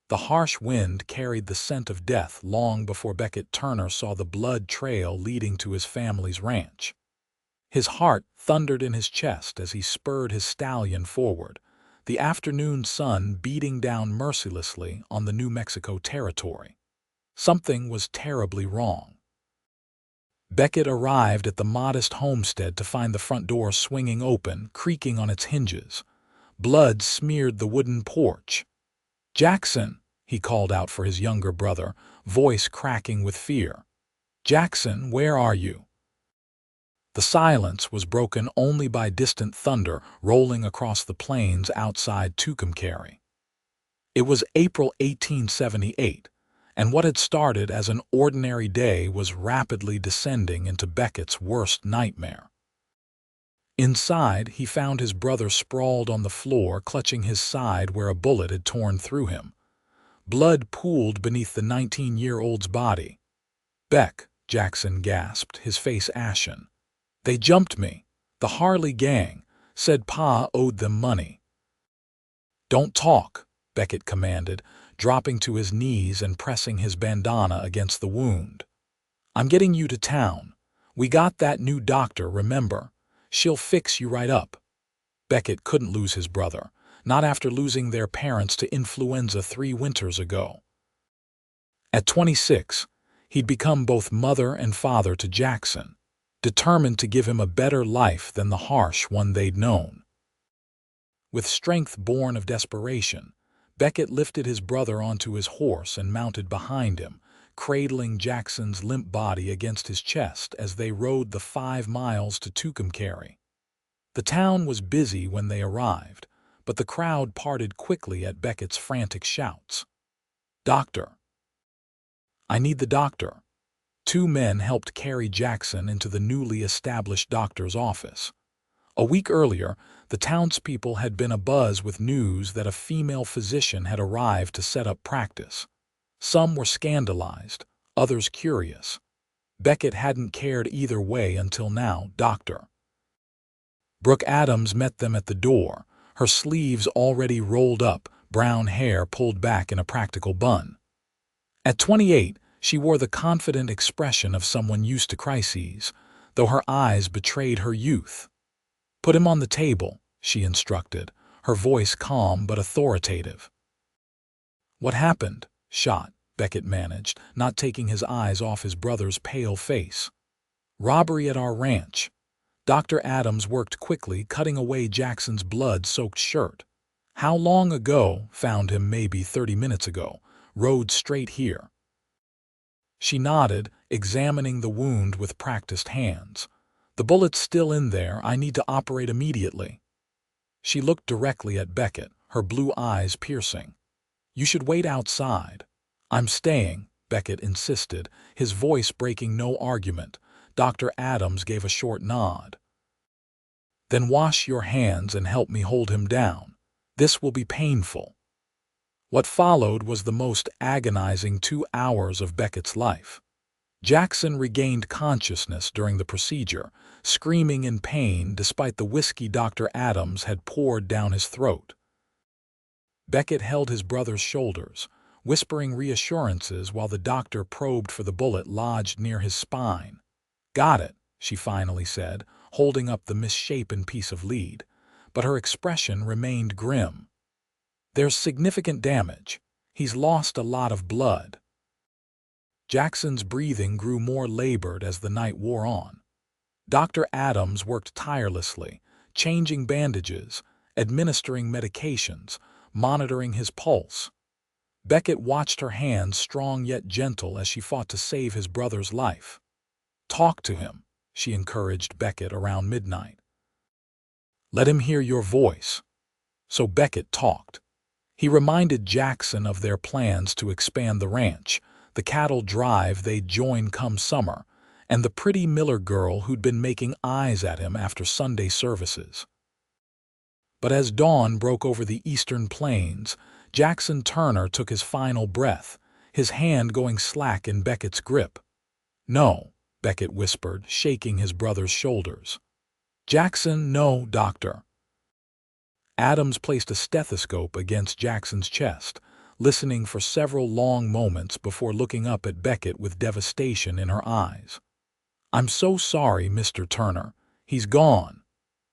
The harsh wind carried the scent of death long before Beckett Turner saw the blood trail leading to his family's ranch. His heart thundered in his chest as he spurred his stallion forward, the afternoon sun beating down mercilessly on the New Mexico territory. Something was terribly wrong. Beckett arrived at the modest homestead to find the front door swinging open, creaking on its hinges. Blood smeared the wooden porch. "Jackson!" he called out for his younger brother, voice cracking with fear. "Jackson, where are you?" The silence was broken only by distant thunder rolling across the plains outside Tucumcari. It was April 1878, and what had started as an ordinary day was rapidly descending into Beckett's worst nightmare. Inside, he found his brother sprawled on the floor, clutching his side where a bullet had torn through him. Blood pooled beneath the 19-year-old's body. "Beck," Jackson gasped, his face ashen. "They jumped me. The Harley gang. Said Pa owed them money." "Don't talk," Beckett commanded, dropping to his knees and pressing his bandana against the wound. "I'm getting you to town. We got that new doctor, remember? She'll fix you right up." Beckett couldn't lose his brother, not after losing their parents to influenza 3 winters ago. At 26, he'd become both mother and father to Jackson, determined to give him a better life than the harsh one they'd known. With strength born of desperation, Beckett lifted his brother onto his horse and mounted behind him, cradling Jackson's limp body against his chest as they rode the 5 miles to Tucumcari. The town was busy when they arrived, but the crowd parted quickly at Beckett's frantic shouts. "Doctor! I need the doctor." 2 men helped carry Jackson into the newly established doctor's office. A week earlier, the townspeople had been abuzz with news that a female physician had arrived to set up practice. Some were scandalized, others curious. Beckett hadn't cared either way until now. "Doctor." Brooke Adams met them at the door, her sleeves already rolled up, brown hair pulled back in a practical bun. At 28, she wore the confident expression of someone used to crises, though her eyes betrayed her youth. "Put him on the table," she instructed, her voice calm but authoritative. "What happened?" "Shot," Beckett managed, not taking his eyes off his brother's pale face. "Robbery at our ranch." Dr. Adams worked quickly, cutting away Jackson's blood-soaked shirt. "How long ago?" "Found him maybe 30 minutes ago. Rode straight here." She nodded, examining the wound with practiced hands. "The bullet's still in there. I need to operate immediately." She looked directly at Beckett, her blue eyes piercing. "You should wait outside." "I'm staying," Beckett insisted, his voice breaking no argument. Dr. Adams gave a short nod. "Then wash your hands and help me hold him down. This will be painful." What followed was the most agonizing 2 hours of Beckett's life. Jackson regained consciousness during the procedure, screaming in pain despite the whiskey Dr. Adams had poured down his throat. Beckett held his brother's shoulders, whispering reassurances while the doctor probed for the bullet lodged near his spine. "Got it," she finally said, holding up the misshapen piece of lead, but her expression remained grim. "There's significant damage. He's lost a lot of blood." Jackson's breathing grew more labored as the night wore on. Dr. Adams worked tirelessly, changing bandages, administering medications, monitoring his pulse. Beckett watched her hands, strong yet gentle, as she fought to save his brother's life. "Talk to him," she encouraged Beckett around midnight. "Let him hear your voice." So Beckett talked. He reminded Jackson of their plans to expand the ranch, the cattle drive they'd join come summer, and the pretty Miller girl who'd been making eyes at him after Sunday services. But as dawn broke over the eastern plains, Jackson Turner took his final breath, his hand going slack in Beckett's grip. "No," Beckett whispered, shaking his brother's shoulders. "Jackson, no, doctor." Adams placed a stethoscope against Jackson's chest, listening for several long moments before looking up at Beckett with devastation in her eyes. "I'm so sorry, Mr. Turner. He's gone."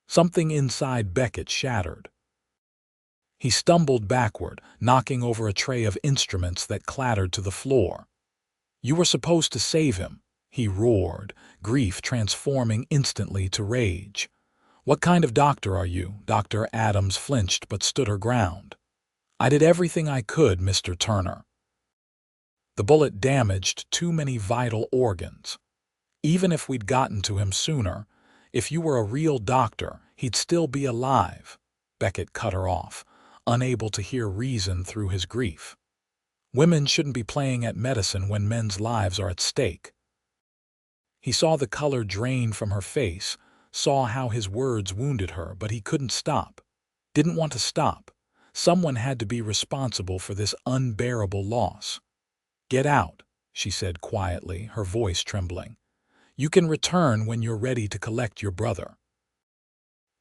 Something inside Beckett shattered. He stumbled backward, knocking over a tray of instruments that clattered to the floor. "You were supposed to save him," he roared, grief transforming instantly to rage. "What kind of doctor are you?" Dr. Adams flinched but stood her ground. "I did everything I could, Mr. Turner." "The bullet damaged too many vital organs. Even if we'd gotten to him sooner, if you were a real doctor, he'd still be alive." Beckett cut her off, unable to hear reason through his grief. Women shouldn't be playing at medicine when men's lives are at stake. He saw the color drain from her face, saw how his words wounded her, but he couldn't stop. Didn't want to stop. Someone had to be responsible for this unbearable loss. "Get out," she said quietly, her voice trembling. "You can return when you're ready to collect your brother.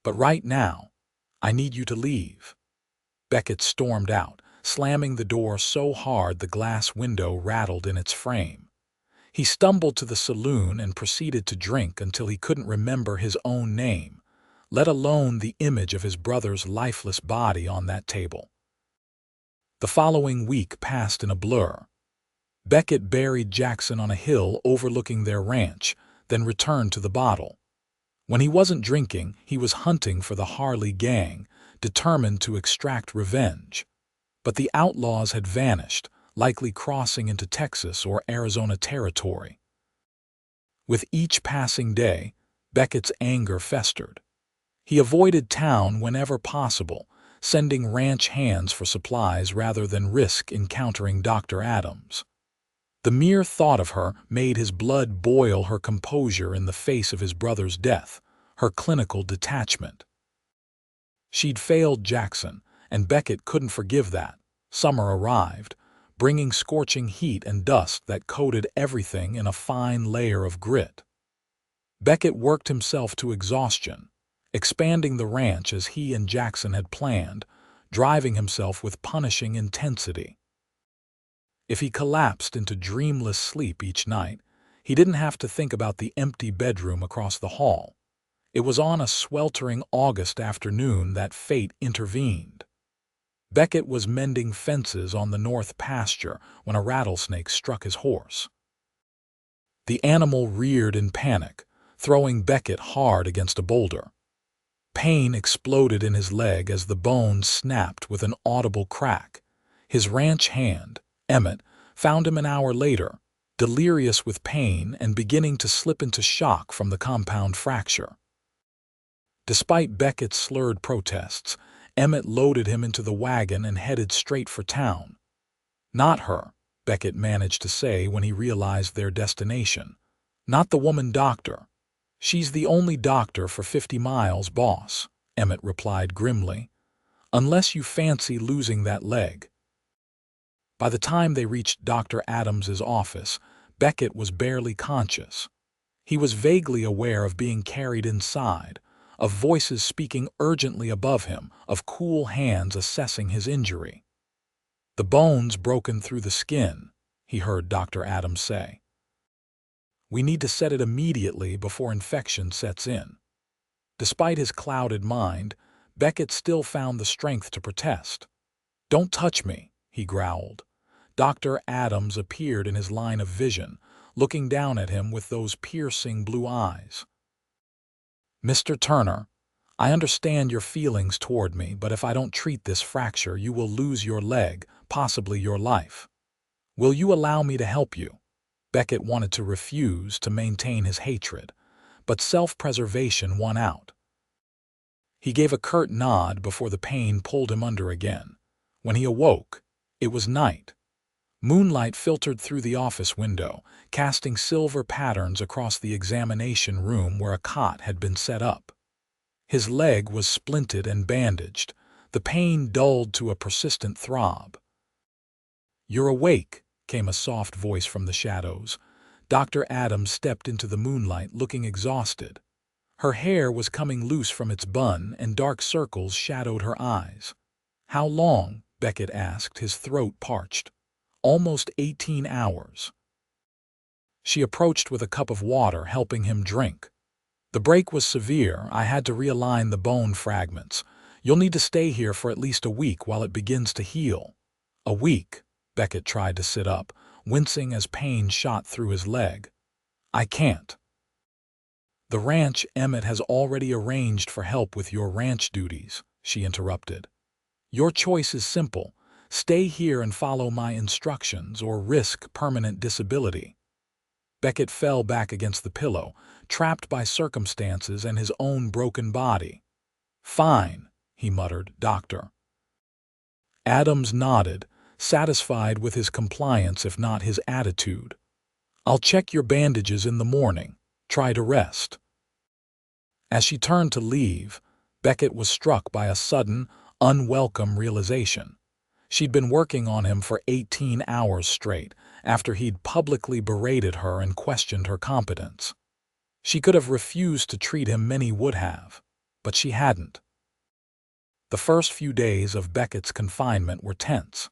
But right now, I need you to leave." Beckett stormed out, slamming the door so hard the glass window rattled in its frame. He stumbled to the saloon and proceeded to drink until he couldn't remember his own name, let alone the image of his brother's lifeless body on that table. The following week passed in a blur. Beckett buried Jackson on a hill overlooking their ranch, then returned to the bottle. When he wasn't drinking, he was hunting for the Harley gang, determined to extract revenge. But the outlaws had vanished, likely crossing into Texas or Arizona territory. With each passing day, Beckett's anger festered. He avoided town whenever possible, sending ranch hands for supplies rather than risk encountering Dr. Adams. The mere thought of her made his blood boil, her composure in the face of his brother's death, her clinical detachment. She'd failed Jackson, and Beckett couldn't forgive that. Summer arrived, bringing scorching heat and dust that coated everything in a fine layer of grit. Beckett worked himself to exhaustion, expanding the ranch as he and Jackson had planned, driving himself with punishing intensity. If he collapsed into dreamless sleep each night, he didn't have to think about the empty bedroom across the hall. It was on a sweltering August afternoon that fate intervened. Beckett was mending fences on the north pasture when a rattlesnake struck his horse. The animal reared in panic, throwing Beckett hard against a boulder. Pain exploded in his leg as the bone snapped with an audible crack. His ranch hand, Emmett, found him an hour later, delirious with pain and beginning to slip into shock from the compound fracture. Despite Beckett's slurred protests, Emmett loaded him into the wagon and headed straight for town. "Not her," Beckett managed to say when he realized their destination. "Not the woman doctor." "She's the only doctor for 50 miles, boss," Emmett replied grimly. "Unless you fancy losing that leg." By the time they reached Dr. Adams's office, Beckett was barely conscious. He was vaguely aware of being carried inside, of voices speaking urgently above him, of cool hands assessing his injury. "The bone's broken through the skin," he heard Dr. Adams say. "We need to set it immediately before infection sets in." Despite his clouded mind, Beckett still found the strength to protest. "Don't touch me," he growled. Dr. Adams appeared in his line of vision, looking down at him with those piercing blue eyes. "Mr. Turner, I understand your feelings toward me, but if I don't treat this fracture, you will lose your leg, possibly your life. Will you allow me to help you?" Beckett wanted to refuse to maintain his hatred, but self-preservation won out. He gave a curt nod before the pain pulled him under again. When he awoke, it was night. Moonlight filtered through the office window, casting silver patterns across the examination room where a cot had been set up. His leg was splinted and bandaged, the pain dulled to a persistent throb. "You're awake," came a soft voice from the shadows. Dr. Adams stepped into the moonlight looking exhausted. Her hair was coming loose from its bun and dark circles shadowed her eyes. "How long?" Beckett asked, his throat parched. "Almost 18 hours." She approached with a cup of water, helping him drink. "The break was severe. I had to realign the bone fragments. You'll need to stay here for at least a week while it begins to heal." "A week?" Beckett tried to sit up, wincing as pain shot through his leg. "I can't." "The ranch Emmett has already arranged for help with your ranch duties," she interrupted. "Your choice is simple. Stay here and follow my instructions, or risk permanent disability." Beckett fell back against the pillow, trapped by circumstances and his own broken body. "Fine," he muttered, "Doctor." Adams nodded, satisfied with his compliance if not his attitude. "I'll check your bandages in the morning. Try to rest." As she turned to leave, Beckett was struck by a sudden, unwelcome realization. She'd been working on him for 18 hours straight, after he'd publicly berated her and questioned her competence. She could have refused to treat him, many would have, but she hadn't. The first few days of Beckett's confinement were tense.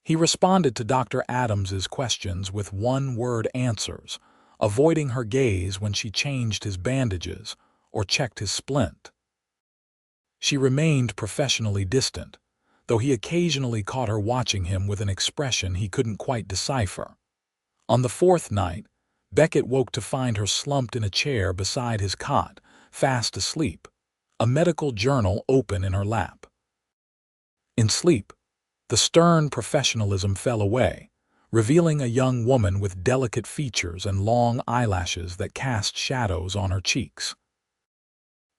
He responded to Dr. Adams's questions with one-word answers, avoiding her gaze when she changed his bandages or checked his splint. She remained professionally distant, though he occasionally caught her watching him with an expression he couldn't quite decipher. On the fourth night, Beckett woke to find her slumped in a chair beside his cot, fast asleep, a medical journal open in her lap. In sleep, the stern professionalism fell away, revealing a young woman with delicate features and long eyelashes that cast shadows on her cheeks.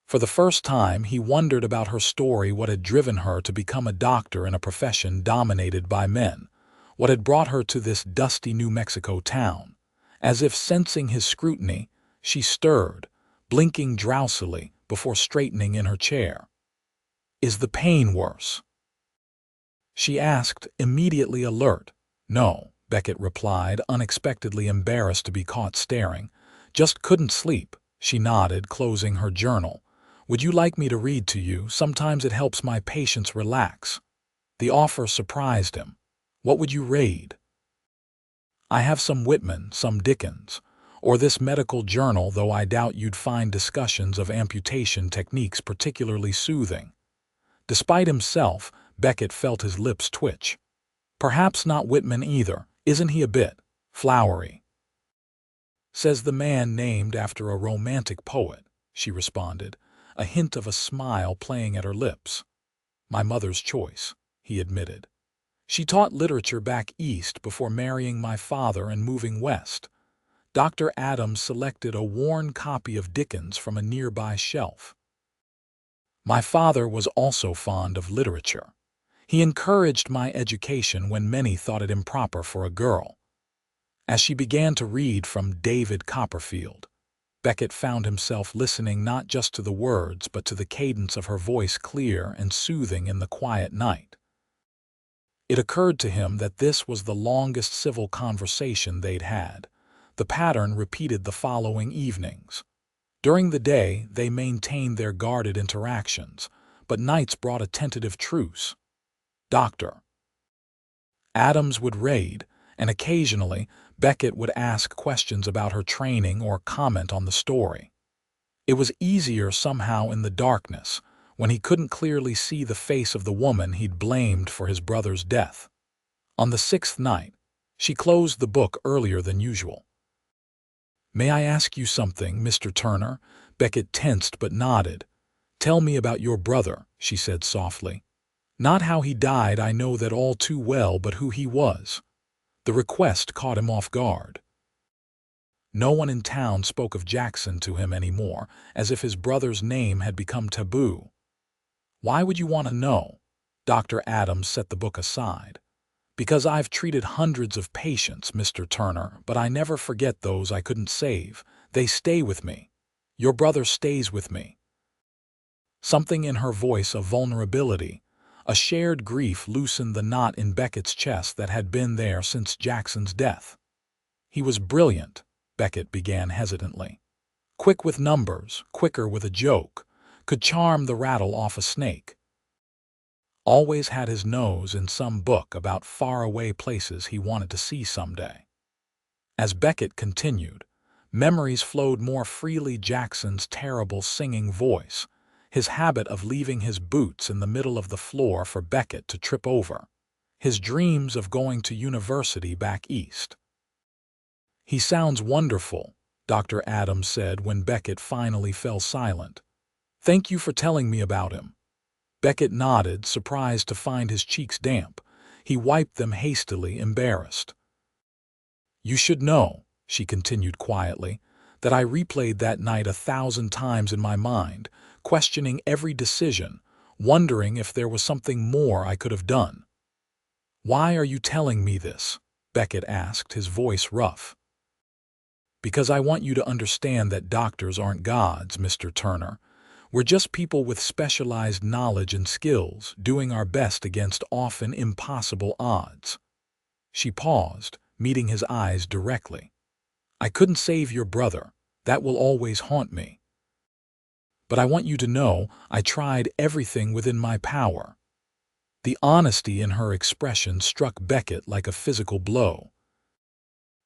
For the first time, he wondered about her story, what had driven her to become a doctor in a profession dominated by men, what had brought her to this dusty New Mexico town. As if sensing his scrutiny, she stirred, blinking drowsily before straightening in her chair. "Is the pain worse?" she asked, immediately alert. "No," Beckett replied, unexpectedly embarrassed to be caught staring. "Just couldn't sleep." She nodded, closing her journal. "Would you like me to read to you? Sometimes it helps my patients relax." The offer surprised him. "What would you read?" "I have some Whitman, some Dickens, or this medical journal, though I doubt you'd find discussions of amputation techniques particularly soothing." Despite himself, Beckett felt his lips twitch. "Perhaps not Whitman either. Isn't he a bit flowery?" "Says the man named after a romantic poet," she responded, a hint of a smile playing at her lips. "My mother's choice," he admitted. "She taught literature back east before marrying my father and moving west." Dr. Adams selected a worn copy of Dickens from a nearby shelf. "My father was also fond of literature. He encouraged my education when many thought it improper for a girl." As she began to read from David Copperfield, Beckett found himself listening not just to the words but to the cadence of her voice, clear and soothing in the quiet night. It occurred to him that this was the longest civil conversation they'd had. The pattern repeated the following evenings. During the day, they maintained their guarded interactions, but nights brought a tentative truce. Dr. Adams would raid, and occasionally Beckett would ask questions about her training or comment on the story. It was easier somehow in the darkness, when he couldn't clearly see the face of the woman he'd blamed for his brother's death. On the sixth night, she closed the book earlier than usual. "May I ask you something, Mr. Turner?" Beckett tensed but nodded. "Tell me about your brother," she said softly. "Not how he died, I know that all too well, but who he was." The request caught him off guard. No one in town spoke of Jackson to him anymore, as if his brother's name had become taboo. "Why would you want to know?" Dr. Adams set the book aside. "Because I've treated hundreds of patients, Mr. Turner, but I never forget those I couldn't save. They stay with me. Your brother stays with me." Something in her voice of vulnerability, a shared grief, loosened the knot in Beckett's chest that had been there since Jackson's death. "He was brilliant," Beckett began hesitantly. "Quick with numbers, quicker with a joke, could charm the rattle off a snake." always had his nose in some book about faraway places he wanted to see someday. As Beckett continued, memories flowed more freely. Jackson's terrible singing voice, his habit of leaving his boots in the middle of the floor for Beckett to trip over, his dreams of going to university back east. "He sounds wonderful," Dr. Adams said when Beckett finally fell silent. "Thank you for telling me about him." Beckett nodded, surprised to find his cheeks damp. He wiped them hastily, embarrassed. "You should know," she continued quietly, "that I replayed that night 1,000 times in my mind, questioning every decision, wondering if there was something more I could have done." "Why are you telling me this?" Beckett asked, his voice rough. "Because I want you to understand that doctors aren't gods, Mr. Turner. We're just people with specialized knowledge and skills, doing our best against often impossible odds." She paused, meeting his eyes directly. "I couldn't save your brother. That will always haunt me. But I want you to know I tried everything within my power." The honesty in her expression struck Beckett like a physical blow.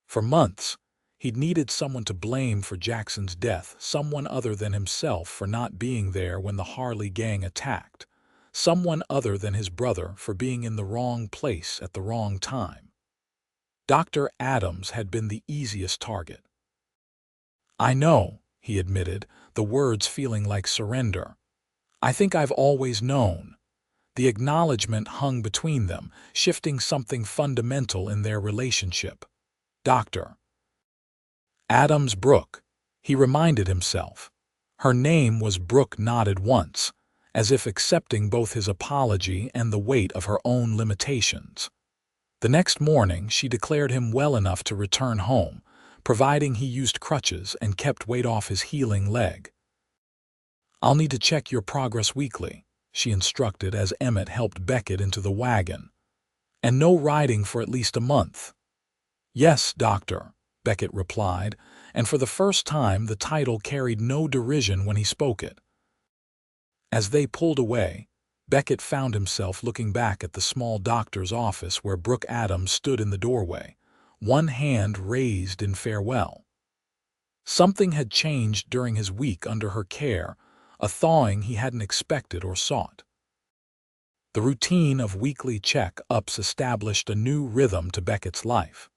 For months, he'd needed someone to blame for Jackson's death, someone other than himself for not being there when the Harley gang attacked, someone other than his brother for being in the wrong place at the wrong time. Dr. Adams had been the easiest target. "I know," he admitted, the words feeling like surrender. "I think I've always known." The acknowledgement hung between them, shifting something fundamental in their relationship. "Dr. Adams Brooke," he reminded himself. Her name was Brooke. Nodded once, as if accepting both his apology and the weight of her own limitations. The next morning she declared him well enough to return home, providing he used crutches and kept weight off his healing leg. "I'll need to check your progress weekly," she instructed as Emmett helped Beckett into the wagon. "And no riding for at least a month." "Yes, doctor," Beckett replied, and for the first time the title carried no derision when he spoke it. As they pulled away, Beckett found himself looking back at the small doctor's office where Brooke Adams stood in the doorway, one hand raised in farewell. Something had changed during his week under her care, a thawing he hadn't expected or sought. The routine of weekly check-ups established a new rhythm to Beckett's life.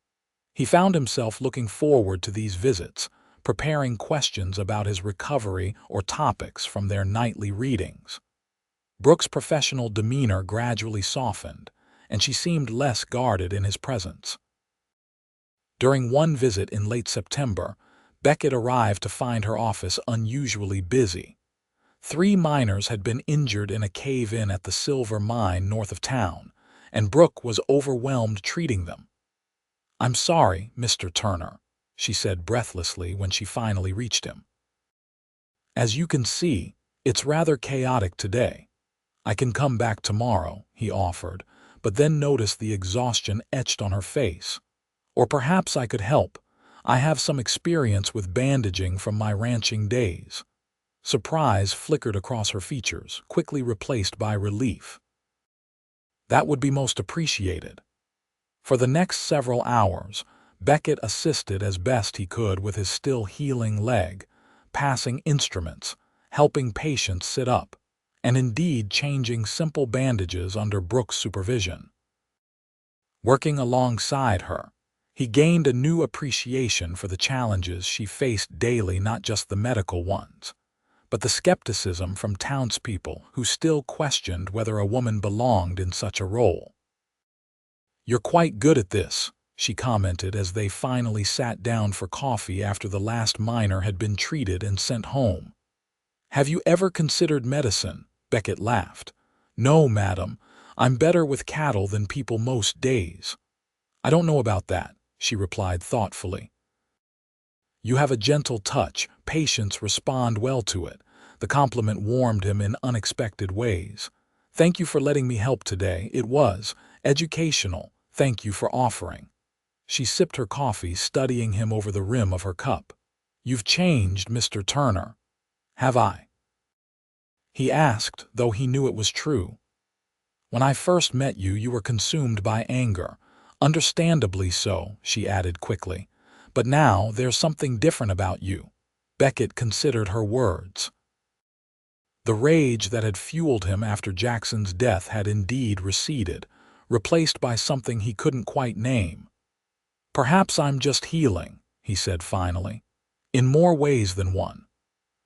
He found himself looking forward to these visits, preparing questions about his recovery or topics from their nightly readings. Brooke's professional demeanor gradually softened, and she seemed less guarded in his presence. During one visit in late September, Beckett arrived to find her office unusually busy. 3 miners had been injured in a cave-in at the silver mine north of town, and Brooke was overwhelmed treating them. "I'm sorry, Mr. Turner," she said breathlessly when she finally reached him. "As you can see, it's rather chaotic today. I can come back tomorrow," he offered, but then noticed the exhaustion etched on her face. "Or perhaps I could help. I have some experience with bandaging from my ranching days." Surprise flickered across her features, quickly replaced by relief. "That would be most appreciated." For the next several hours, Beckett assisted as best he could with his still healing leg, passing instruments, helping patients sit up, and indeed changing simple bandages under Brooke's supervision. Working alongside her, he gained a new appreciation for the challenges she faced daily, not just the medical ones, but the skepticism from townspeople who still questioned whether a woman belonged in such a role. "You're quite good at this," she commented as they finally sat down for coffee after the last miner had been treated and sent home. "Have you ever considered medicine?" Beckett laughed. "No, madam. I'm better with cattle than people most days." "I don't know about that," she replied thoughtfully. "You have a gentle touch. Patients respond well to it." The compliment warmed him in unexpected ways. "Thank you for letting me help today. It was educational. Thank you for offering." She sipped her coffee, studying him over the rim of her cup. "You've changed, Mr. Turner." "Have I?" he asked, though he knew it was true. When I first met you, you were consumed by anger. Understandably so, she added quickly. But now there's something different about you. Beckett considered her words. The rage that had fueled him after Jackson's death had indeed receded, replaced by something he couldn't quite name. Perhaps I'm just healing, he said finally. In more ways than one.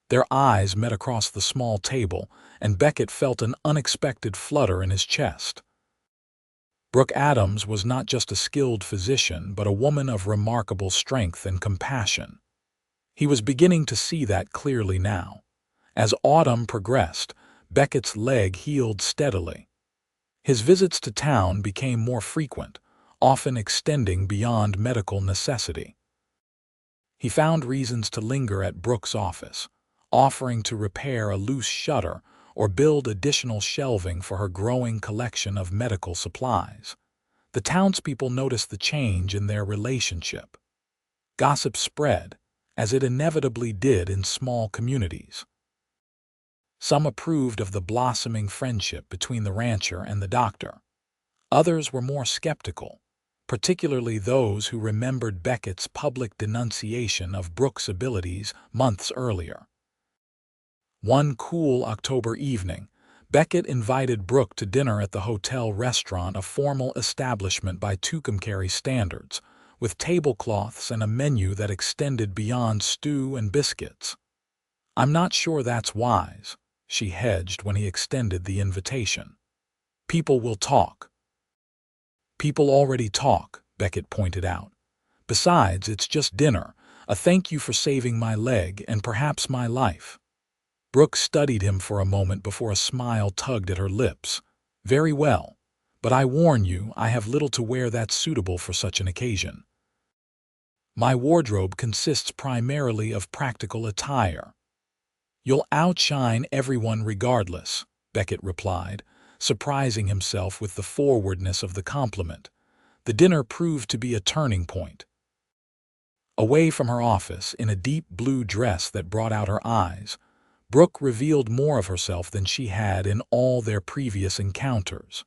Their eyes met across the small table, and Beckett felt an unexpected flutter in his chest. Brooke Adams was not just a skilled physician, but a woman of remarkable strength and compassion. He was beginning to see that clearly now. As autumn progressed, Beckett's leg healed steadily. His visits to town became more frequent, often extending beyond medical necessity. He found reasons to linger at Brooke's office, offering to repair a loose shutter or build additional shelving for her growing collection of medical supplies. The townspeople noticed the change in their relationship. Gossip spread, as it inevitably did in small communities. Some approved of the blossoming friendship between the rancher and the doctor. Others were more skeptical, particularly those who remembered Beckett's public denunciation of Brooke's abilities months earlier. One cool October evening, Beckett invited Brooke to dinner at the hotel restaurant, a formal establishment by Tucumcari standards, with tablecloths and a menu that extended beyond stew and biscuits. I'm not sure that's wise, she hedged when he extended the invitation. People will talk. People already talk, Beckett pointed out. Besides, it's just dinner, a thank you for saving my leg and perhaps my life. Brooke studied him for a moment before a smile tugged at her lips. Very well, but I warn you, I have little to wear that's suitable for such an occasion. My wardrobe consists primarily of practical attire. You'll outshine everyone regardless, Beckett replied, surprising himself with the forwardness of the compliment. The dinner proved to be a turning point. Away from her office, in a deep blue dress that brought out her eyes, Brooke revealed more of herself than she had in all their previous encounters.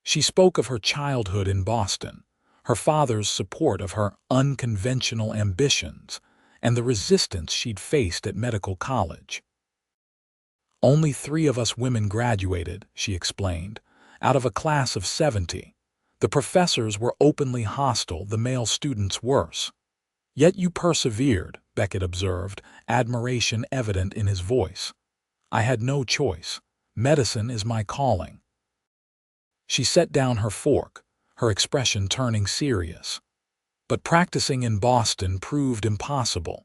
She spoke of her childhood in Boston, her father's support of her unconventional ambitions, and the resistance she'd faced at medical college. Only 3 of us women graduated, she explained, out of a class of 70. The professors were openly hostile, the male students worse. Yet you persevered, Beckett observed, admiration evident in his voice. I had no choice. Medicine is my calling. She set down her fork, her expression turning serious. But practicing in Boston proved impossible.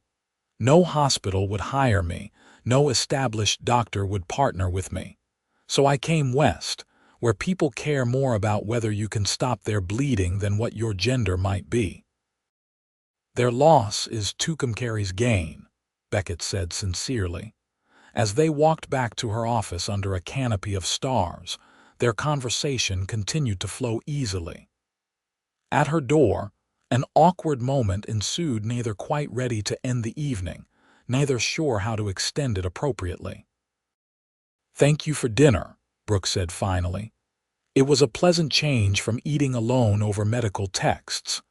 No hospital would hire me, no established doctor would partner with me. So I came west, where people care more about whether you can stop their bleeding than what your gender might be. Their loss is Tucumcari's gain, Beckett said sincerely. As they walked back to her office under a canopy of stars, their conversation continued to flow easily. At her door, an awkward moment ensued, neither quite ready to end the evening, neither sure how to extend it appropriately. Thank you for dinner, Brooke said finally. It was a pleasant change from eating alone over medical texts.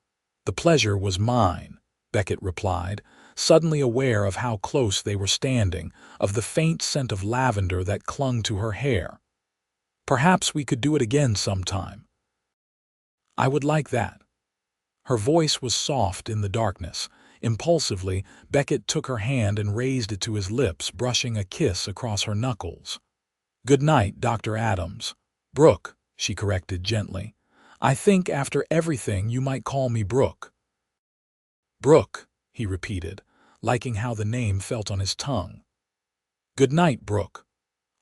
The pleasure was mine, Beckett replied, suddenly aware of how close they were standing, of the faint scent of lavender that clung to her hair. Perhaps we could do it again sometime. I would like that. Her voice was soft in the darkness. Impulsively, Beckett took her hand and raised it to his lips, brushing a kiss across her knuckles. Good night, Dr. Adams. Brooke, she corrected gently. I think after everything you might call me Brooke. Brooke, he repeated, liking how the name felt on his tongue. Good night, Brooke.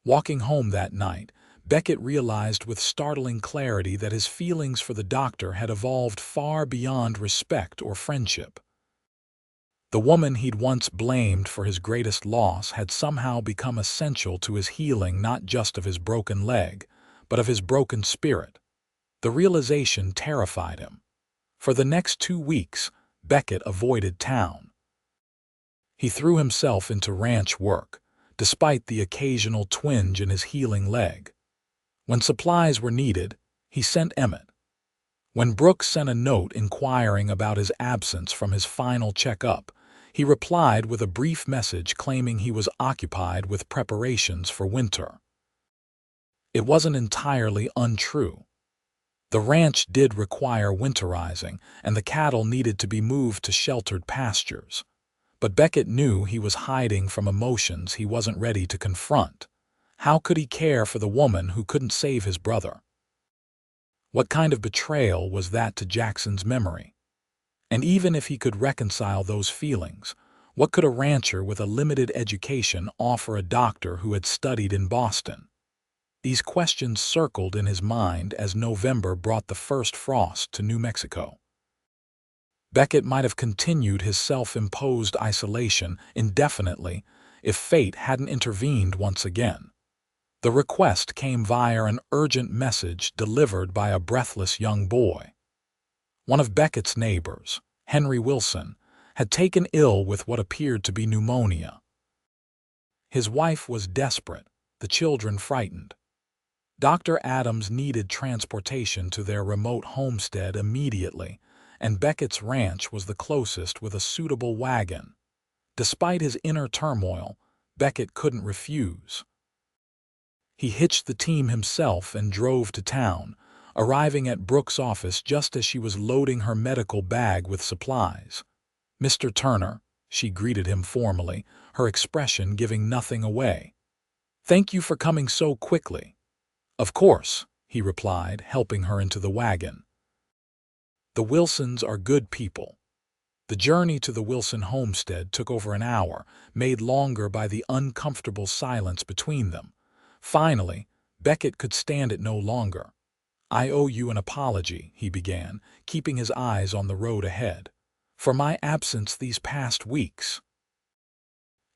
Walking home that night, Beckett realized with startling clarity that his feelings for the doctor had evolved far beyond respect or friendship. The woman he'd once blamed for his greatest loss had somehow become essential to his healing, not just of his broken leg, but of his broken spirit. The realization terrified him. For the next 2 weeks, Beckett avoided town. He threw himself into ranch work, despite the occasional twinge in his healing leg. When supplies were needed, he sent Emmett. When Brooke sent a note inquiring about his absence from his final checkup, he replied with a brief message claiming he was occupied with preparations for winter. It wasn't entirely untrue. The ranch did require winterizing, and the cattle needed to be moved to sheltered pastures. But Beckett knew he was hiding from emotions he wasn't ready to confront. How could he care for the woman who couldn't save his brother? What kind of betrayal was that to Jackson's memory? And even if he could reconcile those feelings, what could a rancher with a limited education offer a doctor who had studied in Boston? These questions circled in his mind as November brought the first frost to New Mexico. Beckett might have continued his self-imposed isolation indefinitely if fate hadn't intervened once again. The request came via an urgent message delivered by a breathless young boy. One of Beckett's neighbors, Henry Wilson, had taken ill with what appeared to be pneumonia. His wife was desperate, the children frightened. Dr. Adams needed transportation to their remote homestead immediately, and Beckett's ranch was the closest with a suitable wagon. Despite his inner turmoil, Beckett couldn't refuse. He hitched the team himself and drove to town, arriving at Brooke's office just as she was loading her medical bag with supplies. "Mr. Turner," she greeted him formally, her expression giving nothing away. "Thank you for coming so quickly." "Of course," he replied, helping her into the wagon. The Wilsons are good people. The journey to the Wilson homestead took over an hour, made longer by the uncomfortable silence between them. Finally, Beckett could stand it no longer. "I owe you an apology," he began, keeping his eyes on the road ahead, "for my absence these past weeks."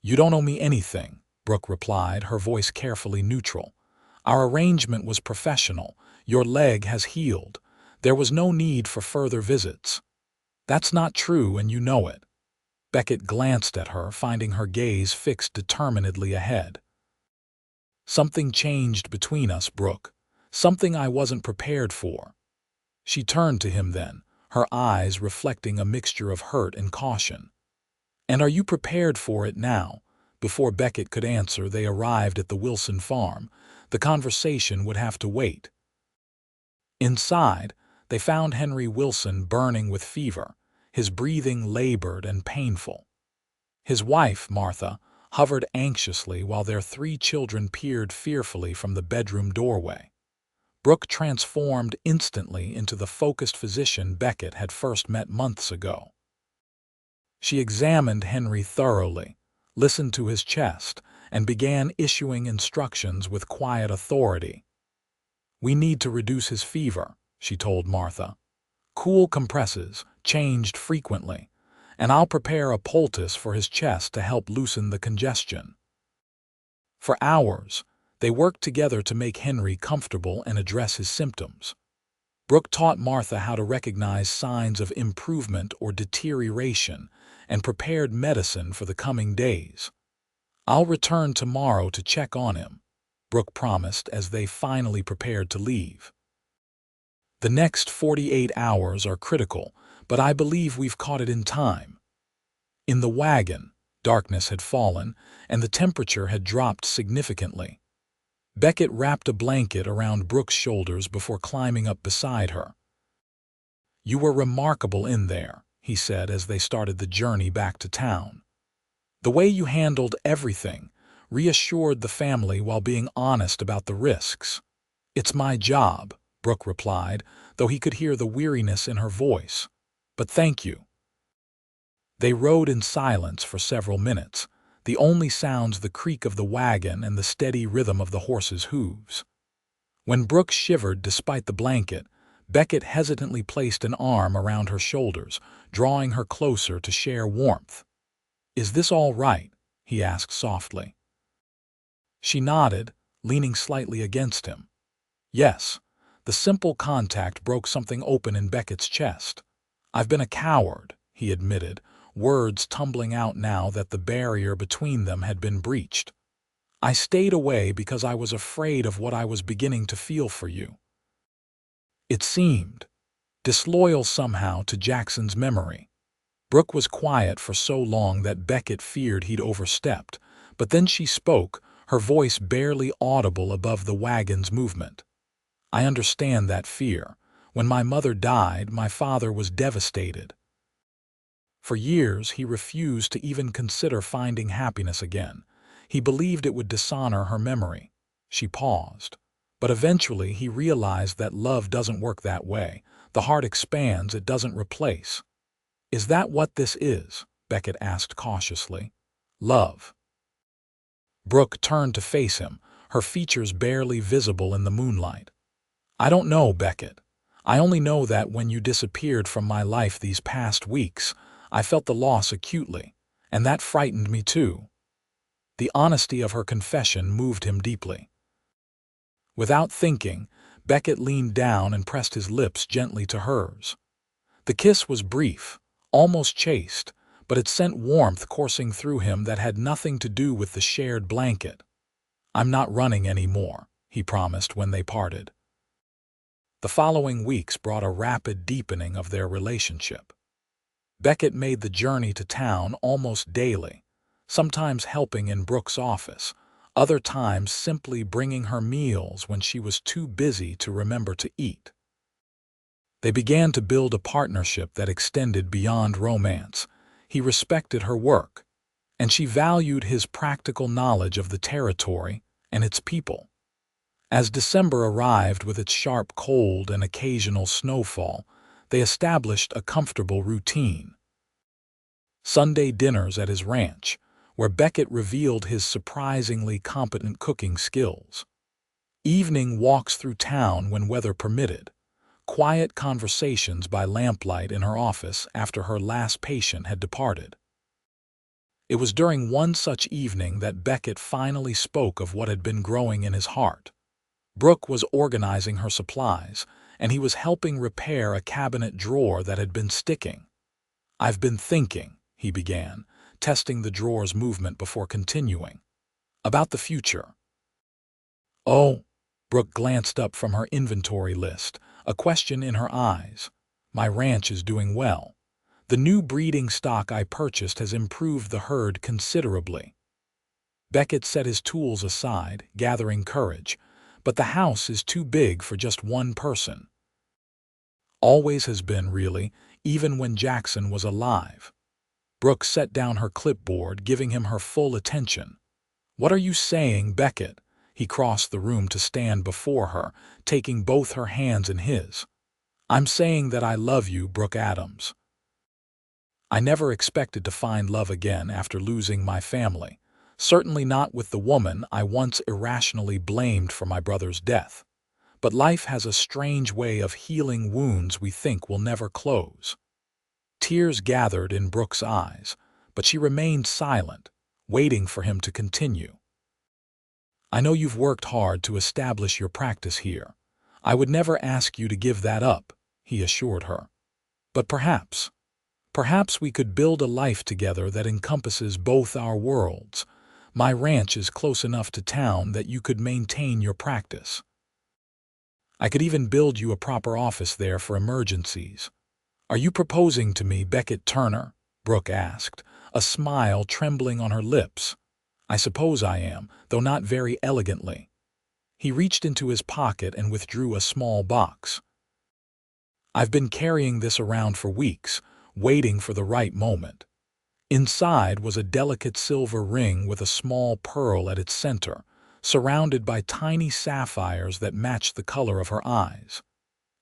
"You don't owe me anything," Brooke replied, her voice carefully neutral. "Our arrangement was professional. Your leg has healed. There was no need for further visits." "That's not true, and you know it." Beckett glanced at her, finding her gaze fixed determinedly ahead. "Something changed between us, Brooke. Something I wasn't prepared for." She turned to him then, her eyes reflecting a mixture of hurt and caution. "And are you prepared for it now?" Before Beckett could answer, they arrived at the Wilson farm. The conversation would have to wait. Inside, they found Henry Wilson burning with fever, his breathing labored and painful. His wife, Martha, hovered anxiously while their 3 children peered fearfully from the bedroom doorway. Brooke transformed instantly into the focused physician Beckett had first met months ago. She examined Henry thoroughly, listened to his chest, and began issuing instructions with quiet authority. "We need to reduce his fever," she told Martha. "Cool compresses, changed frequently, and I'll prepare a poultice for his chest to help loosen the congestion." For hours, they worked together to make Henry comfortable and address his symptoms. Brooke taught Martha how to recognize signs of improvement or deterioration and prepared medicine for the coming days. "I'll return tomorrow to check on him," Brooke promised as they finally prepared to leave. "The next 48 hours are critical, but I believe we've caught it in time." In the wagon, darkness had fallen, and the temperature had dropped significantly. Beckett wrapped a blanket around Brooke's shoulders before climbing up beside her. "You were remarkable in there," he said as they started the journey back to town. "The way you handled everything reassured the family while being honest about the risks." "It's my job," Brooke replied, though he could hear the weariness in her voice. "But thank you." They rode in silence for several minutes, the only sounds the creak of the wagon and the steady rhythm of the horses' hooves. When Brooke shivered despite the blanket, Beckett hesitantly placed an arm around her shoulders, drawing her closer to share warmth. "Is this all right?" he asked softly. She nodded, leaning slightly against him. "Yes." The simple contact broke something open in Beckett's chest. "I've been a coward," he admitted, words tumbling out now that the barrier between them had been breached. I stayed away because I was afraid of what I was beginning to feel for you. It seemed disloyal somehow to Jackson's memory. Brooke was quiet for so long that Beckett feared he'd overstepped, but then she spoke, her voice barely audible above the wagon's movement. I understand that fear. When my mother died, my father was devastated. For years, he refused to even consider finding happiness again. He believed it would dishonor her memory. She paused. But eventually, he realized that love doesn't work that way. The heart expands, it doesn't replace. Is that what this is? Beckett asked cautiously. Love. Brooke turned to face him, her features barely visible in the moonlight. I don't know, Beckett. I only know that when you disappeared from my life these past weeks, I felt the loss acutely, and that frightened me too. The honesty of her confession moved him deeply. Without thinking, Beckett leaned down and pressed his lips gently to hers. The kiss was brief, almost chaste, but it sent warmth coursing through him that had nothing to do with the shared blanket. I'm not running anymore, he promised when they parted. The following weeks brought a rapid deepening of their relationship. Beckett made the journey to town almost daily, sometimes helping in Brooke's office, other times simply bringing her meals when she was too busy to remember to eat. They began to build a partnership that extended beyond romance. He respected her work, and she valued his practical knowledge of the territory and its people. As December arrived with its sharp cold and occasional snowfall, they established a comfortable routine. Sunday dinners at his ranch, where Beckett revealed his surprisingly competent cooking skills. Evening walks through town when weather permitted. Quiet conversations by lamplight in her office after her last patient had departed. It was during one such evening that Beckett finally spoke of what had been growing in his heart. Brooke was organizing her supplies, and he was helping repair a cabinet drawer that had been sticking. I've been thinking, he began, testing the drawer's movement before continuing, about the future. Oh, Brooke glanced up from her inventory list, a question in her eyes. My ranch is doing well. The new breeding stock I purchased has improved the herd considerably. Beckett set his tools aside, gathering courage. But the house is too big for just one person. Always has been, really, even when Jackson was alive. Brooke set down her clipboard, giving him her full attention. What are you saying, Beckett? He crossed the room to stand before her, taking both her hands in his. I'm saying that I love you, Brooke Adams. I never expected to find love again after losing my family. Certainly not with the woman I once irrationally blamed for my brother's death. But life has a strange way of healing wounds we think will never close. Tears gathered in Brooke's eyes, but she remained silent, waiting for him to continue. I know you've worked hard to establish your practice here. I would never ask you to give that up, he assured her. But perhaps we could build a life together that encompasses both our worlds. My ranch is close enough to town that you could maintain your practice. I could even build you a proper office there for emergencies. Are you proposing to me, Beckett Turner? Brooke asked, a smile trembling on her lips. I suppose I am, though not very elegantly. He reached into his pocket and withdrew a small box. I've been carrying this around for weeks, waiting for the right moment. Inside was a delicate silver ring with a small pearl at its center, surrounded by tiny sapphires that matched the color of her eyes.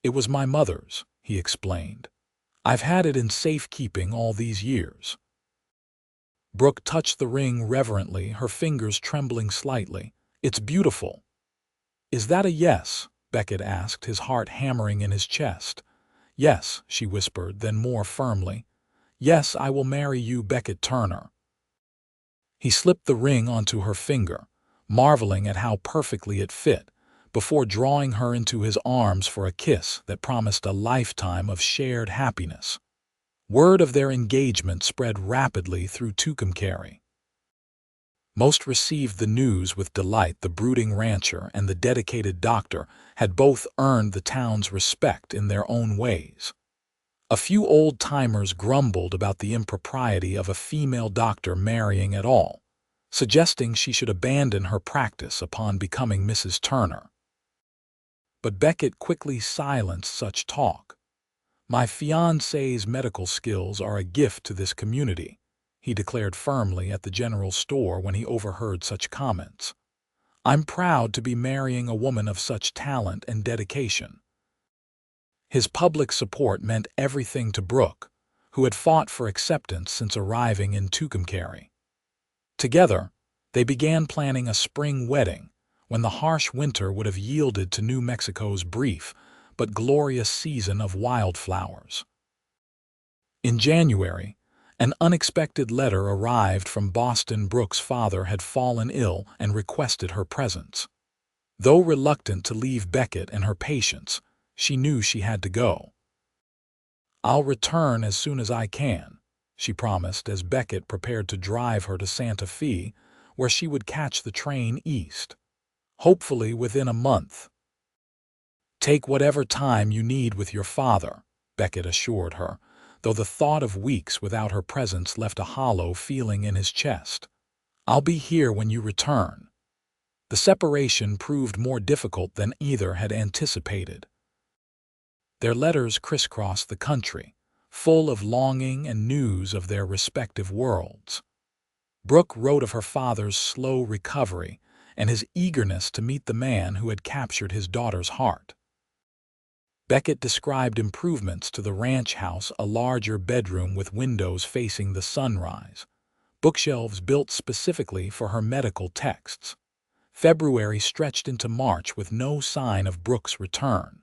It was my mother's, he explained. I've had it in safekeeping all these years. Brooke touched the ring reverently, her fingers trembling slightly. It's beautiful. Is that a yes? Beckett asked, his heart hammering in his chest. Yes, she whispered, then more firmly. Yes, I will marry you, Beckett Turner. He slipped the ring onto her finger, marveling at how perfectly it fit, before drawing her into his arms for a kiss that promised a lifetime of shared happiness. Word of their engagement spread rapidly through Tucumcari. Most received the news with delight. The brooding rancher and the dedicated doctor had both earned the town's respect in their own ways. A few old-timers grumbled about the impropriety of a female doctor marrying at all, suggesting she should abandon her practice upon becoming Mrs. Turner. But Beckett quickly silenced such talk. "My fiancé's medical skills are a gift to this community," he declared firmly at the general store when he overheard such comments. "I'm proud to be marrying a woman of such talent and dedication." His public support meant everything to Brooke, who had fought for acceptance since arriving in Tucumcari. Together, they began planning a spring wedding when the harsh winter would have yielded to New Mexico's brief but glorious season of wildflowers. In January, an unexpected letter arrived from Boston. Brooke's father had fallen ill and requested her presence. Though reluctant to leave Beckett and her patients, she knew she had to go. "I'll return as soon as I can," she promised as Beckett prepared to drive her to Santa Fe, where she would catch the train east, hopefully within a month. "Take whatever time you need with your father," Beckett assured her, though the thought of weeks without her presence left a hollow feeling in his chest. "I'll be here when you return." The separation proved more difficult than either had anticipated. Their letters crisscrossed the country, full of longing and news of their respective worlds. Brooke wrote of her father's slow recovery and his eagerness to meet the man who had captured his daughter's heart. Beckett described improvements to the ranch house: a larger bedroom with windows facing the sunrise, bookshelves built specifically for her medical texts. February stretched into March with no sign of Brooke's return.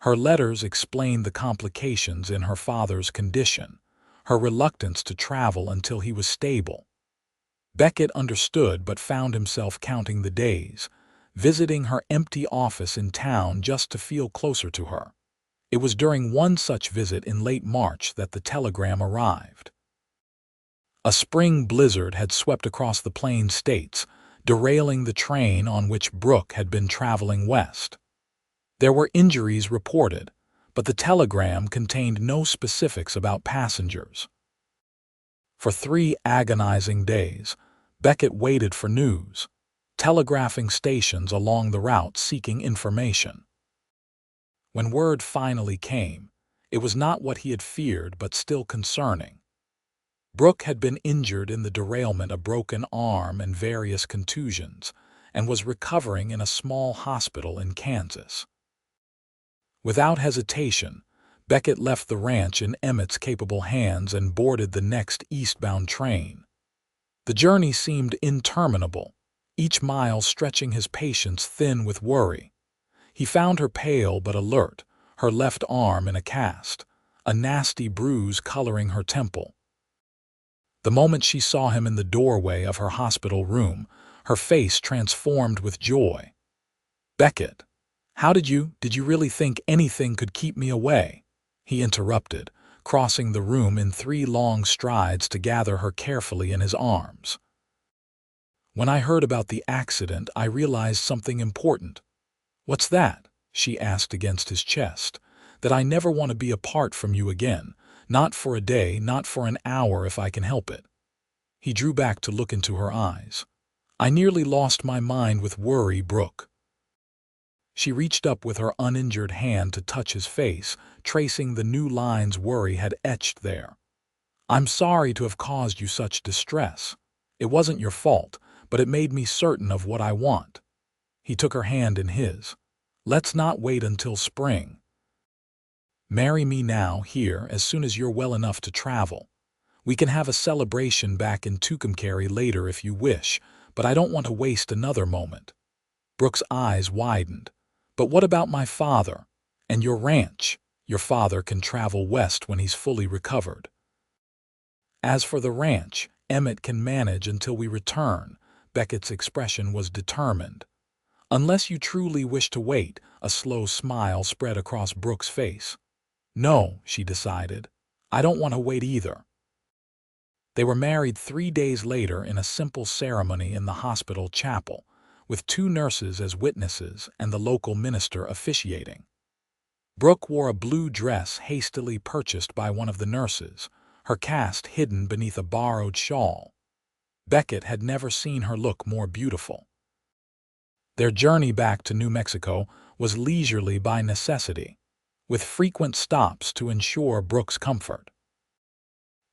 Her letters explained the complications in her father's condition, her reluctance to travel until he was stable. Beckett understood but found himself counting the days, visiting her empty office in town just to feel closer to her. It was during one such visit in late March that the telegram arrived. A spring blizzard had swept across the Plain States, derailing the train on which Brooke had been traveling west. There were injuries reported, but the telegram contained no specifics about passengers. For 3 agonizing days, Beckett waited for news, telegraphing stations along the route seeking information. When word finally came, it was not what he had feared but still concerning. Brooke had been injured in the derailment, a broken arm and various contusions, and was recovering in a small hospital in Kansas. Without hesitation, Beckett left the ranch in Emmett's capable hands and boarded the next eastbound train. The journey seemed interminable, each mile stretching his patience thin with worry. He found her pale but alert, her left arm in a cast, a nasty bruise coloring her temple. The moment she saw him in the doorway of her hospital room, her face transformed with joy. "Beckett, did you really think anything could keep me away?" he interrupted, crossing the room in 3 long strides to gather her carefully in his arms. "When I heard about the accident, I realized something important." "What's that?" she asked against his chest. "That I never want to be apart from you again, not for a day, not for an hour if I can help it." He drew back to look into her eyes. "I nearly lost my mind with worry, Brooke." She reached up with her uninjured hand to touch his face, tracing the new lines worry had etched there. "I'm sorry to have caused you such distress. It wasn't your fault, but it made me certain of what I want." He took her hand in his. "Let's not wait until spring. Marry me now, here, as soon as you're well enough to travel. We can have a celebration back in Tucumcari later if you wish, but I don't want to waste another moment." Brooke's eyes widened. "But what about my father? And your ranch? Your father can travel west when he's fully recovered." "As for the ranch, Emmett can manage until we return." Beckett's expression was determined. "Unless you truly wish to wait," a slow smile spread across Brooke's face. "No," she decided. "I don't want to wait either." They were married 3 days later in a simple ceremony in the hospital chapel, with 2 nurses as witnesses and the local minister officiating. Brooke wore a blue dress hastily purchased by one of the nurses, her cast hidden beneath a borrowed shawl. Beckett had never seen her look more beautiful. Their journey back to New Mexico was leisurely by necessity, with frequent stops to ensure Brooke's comfort.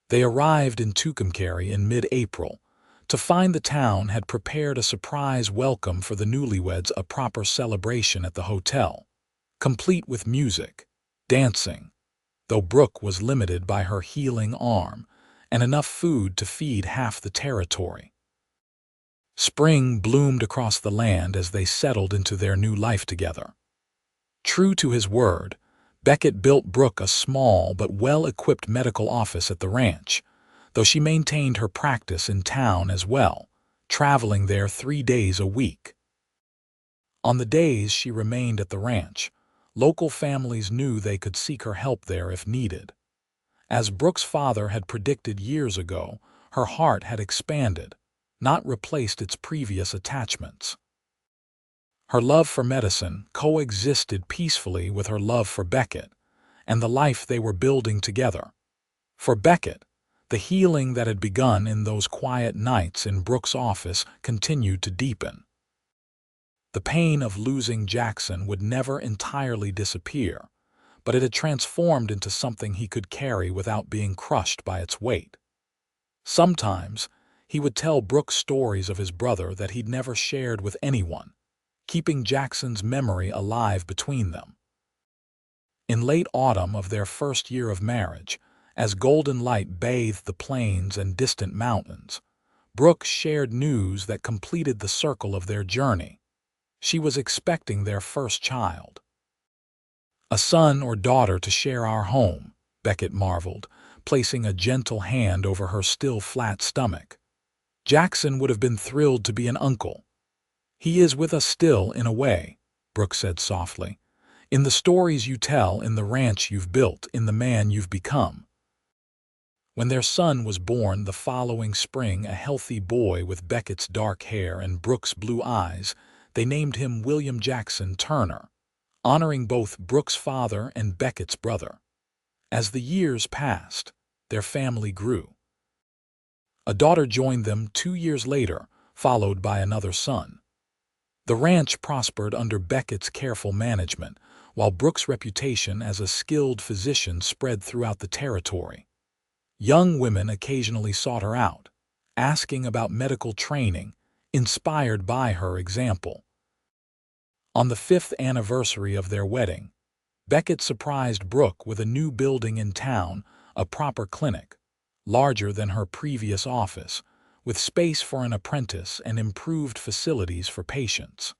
They arrived in Tucumcari in mid-April, to find the town had prepared a surprise welcome for the newlyweds, a proper celebration at the hotel, complete with music, dancing, though Brooke was limited by her healing arm, and enough food to feed half the territory. Spring bloomed across the land as they settled into their new life together. True to his word, Beckett built Brooke a small but well-equipped medical office at the ranch, though she maintained her practice in town as well, traveling there 3 days a week. On the days she remained at the ranch, local families knew they could seek her help there if needed. As Brooke's father had predicted years ago, her heart had expanded, not replaced its previous attachments. Her love for medicine coexisted peacefully with her love for Beckett and the life they were building together. For Beckett, the healing that had begun in those quiet nights in Brooke's office continued to deepen. The pain of losing Jackson would never entirely disappear, but it had transformed into something he could carry without being crushed by its weight. Sometimes, he would tell Brooke stories of his brother that he'd never shared with anyone, keeping Jackson's memory alive between them. In late autumn of their first year of marriage, as golden light bathed the plains and distant mountains, Brooke shared news that completed the circle of their journey. She was expecting their first child. "A son or daughter to share our home," Beckett marveled, placing a gentle hand over her still flat stomach. "Jackson would have been thrilled to be an uncle." "He is with us still, in a way," Brooke said softly. "In the stories you tell, in the ranch you've built, in the man you've become." When their son was born the following spring, a healthy boy with Beckett's dark hair and Brooke's blue eyes, they named him William Jackson Turner, honoring both Brooke's father and Beckett's brother. As the years passed, their family grew. A daughter joined them 2 years later, followed by another son. The ranch prospered under Beckett's careful management, while Brooke's reputation as a skilled physician spread throughout the territory. Young women occasionally sought her out, asking about medical training, inspired by her example. On the 5th anniversary of their wedding, Beckett surprised Brooke with a new building in town, a proper clinic, larger than her previous office, with space for an apprentice and improved facilities for patients.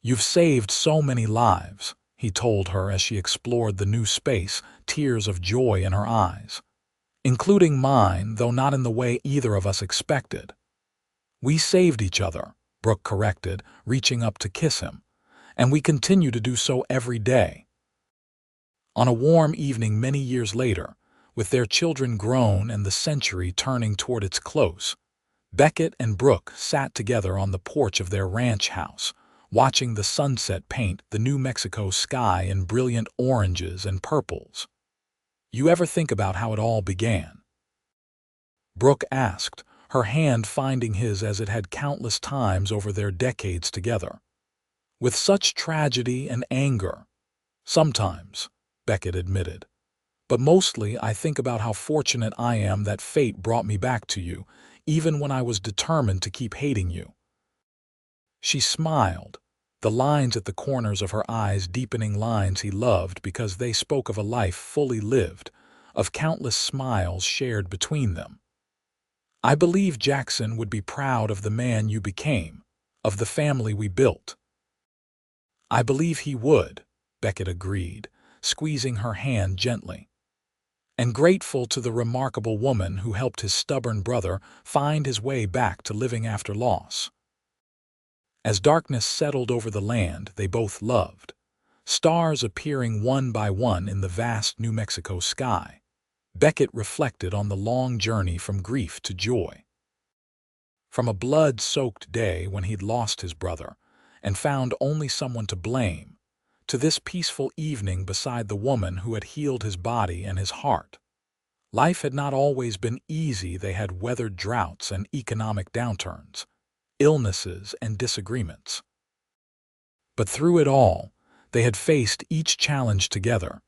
"You've saved so many lives," he told her as she explored the new space, tears of joy in her eyes. "Including mine, though not in the way either of us expected." "We saved each other," Brooke corrected, reaching up to kiss him, "and we continue to do so every day." On a warm evening many years later, with their children grown and the century turning toward its close, Beckett and Brooke sat together on the porch of their ranch house, watching the sunset paint the New Mexico sky in brilliant oranges and purples. "You ever think about how it all began?" Brooke asked, her hand finding his as it had countless times over their decades together. "With such tragedy and anger." "Sometimes," Beckett admitted. "But mostly I think about how fortunate I am that fate brought me back to you, even when I was determined to keep hating you." She smiled, the lines at the corners of her eyes deepening, lines he loved because they spoke of a life fully lived, of countless smiles shared between them. "I believe Jackson would be proud of the man you became, of the family we built." "I believe he would," Beckett agreed, squeezing her hand gently. "And grateful to the remarkable woman who helped his stubborn brother find his way back to living after loss." As darkness settled over the land they both loved, stars appearing one by one in the vast New Mexico sky, Beckett reflected on the long journey from grief to joy. From a blood-soaked day when he'd lost his brother and found only someone to blame, to this peaceful evening beside the woman who had healed his body and his heart. Life had not always been easy. They had weathered droughts and economic downturns, illnesses and disagreements. But through it all, they had faced each challenge together,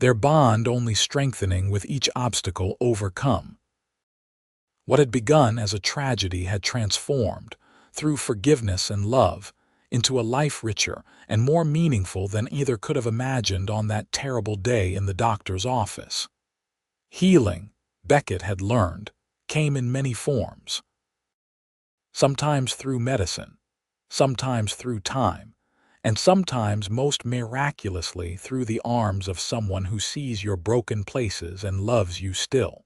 their bond only strengthening with each obstacle overcome. What had begun as a tragedy had transformed, through forgiveness and love, into a life richer and more meaningful than either could have imagined on that terrible day in the doctor's office. Healing, Beckett had learned, came in many forms. Sometimes through medicine, sometimes through time, and sometimes most miraculously through the arms of someone who sees your broken places and loves you still.